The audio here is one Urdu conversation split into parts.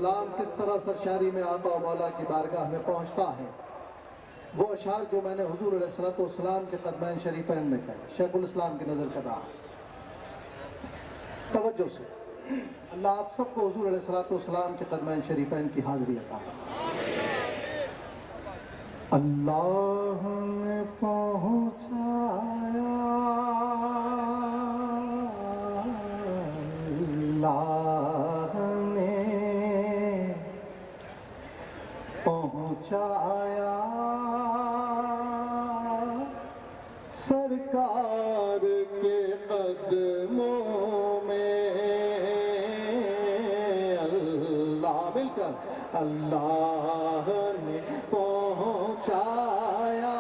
غلام کس طرح سرشاری میں آقا و مولا کی بارگاہ میں پہنچتا ہے، وہ اشعار جو میں نے حضور علیہ السلام کے قدمین شریفین میں کہے، شیخ الاسلام کی نظر کر رہا ہے توجہ سے۔ اللہ آپ سب کو حضور علیہ السلام کے قدمین شریفین کی حاضری عطا فرمائے۔ اللہ نے پہنچایا، اللہ نے پہنچایا سرکار کے قدموں میں، اللہ مل کر اللہ نے پہنچایا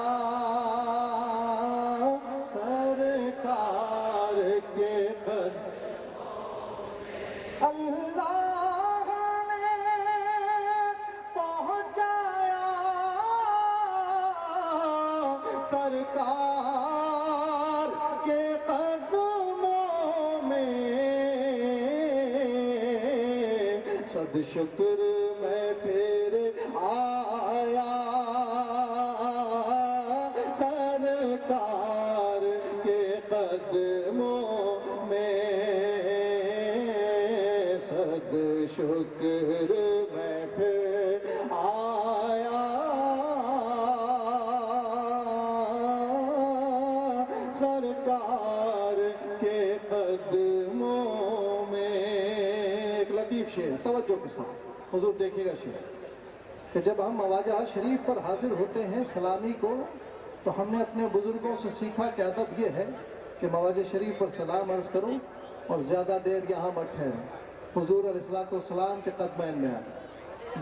سرکار کے قدموں میں، اللہ نے پہنچایا سرکار کے قدموں میں، صد شکر میں پھر آیا سرکار کے قدموں میں، صد شکر میں پھر آیا سرکار کے قدموں میں۔ ایک لطیف شعر توجہ کے ساتھ حضور دیکھیے گا شعر کہ جب ہم مواجہ شریف پر حاضر ہوتے ہیں سلامی کو، تو ہم نے اپنے بزرگوں سے سیکھا کہ ادب یہ ہے کہ مواجہ شریف پر سلام عرض کرو اور زیادہ دیر یہاں مت ٹھہرو، حضور علیہ السلام کے قدمین میں آئے۔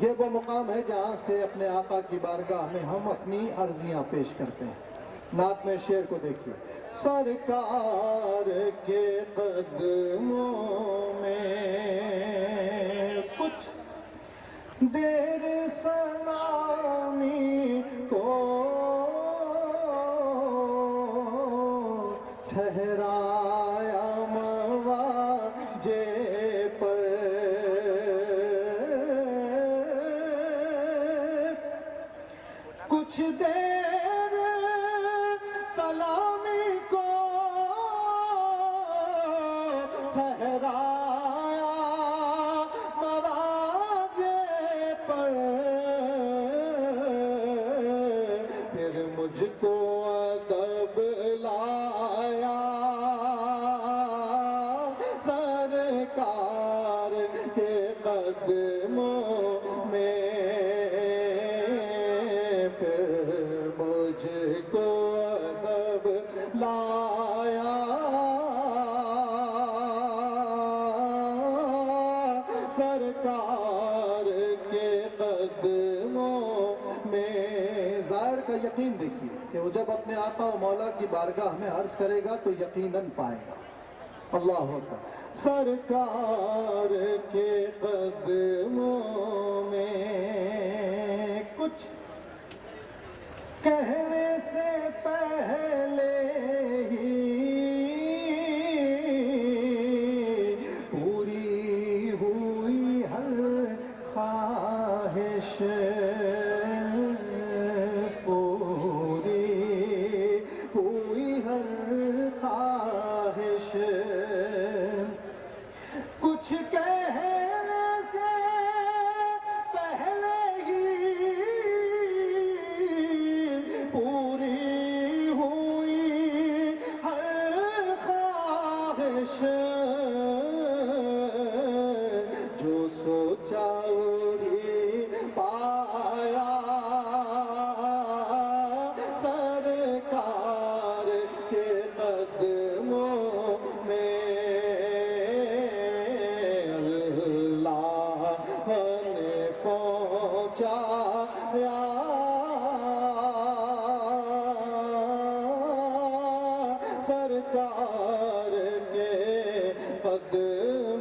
یہ وہ مقام ہے جہاں سے اپنے آقا کی بارگاہ میں ہم اپنی عرضیاں پیش کرتے ہیں۔ نعت میں شعر کو دیکھیے، سرکار کے قدموں میں کچھ دیر سلامی کو ٹھہرایا مواجہ پر، کچھ دیر سلامی کو ٹھہرایا مواجہ پر، پھر مجھ کو ادب لایا سرکار کے قدموں میں، پھر مجھ کو ادب لایا سرکار کے قدموں میں۔ ظاہر کا یقین دیکھیے کہ وہ جب اپنے آقا و مولا کی بارگاہ میں عرض کرے گا تو یقیناً پائے گا۔ اللہ اکبر۔ سرکار کے قدموں میں کچھ کہنے سے پہلے ہی پوری ہوئی ہر خواہش، پوری ہوئی ہر خواہش، کچھ کہنے سے پہلے ہی پوری ہوئی ہر خواہش، جو سوچا وہی پایا سرکار کے قدموں میں، اللہ نے پہنچایا سرکار کے قدموں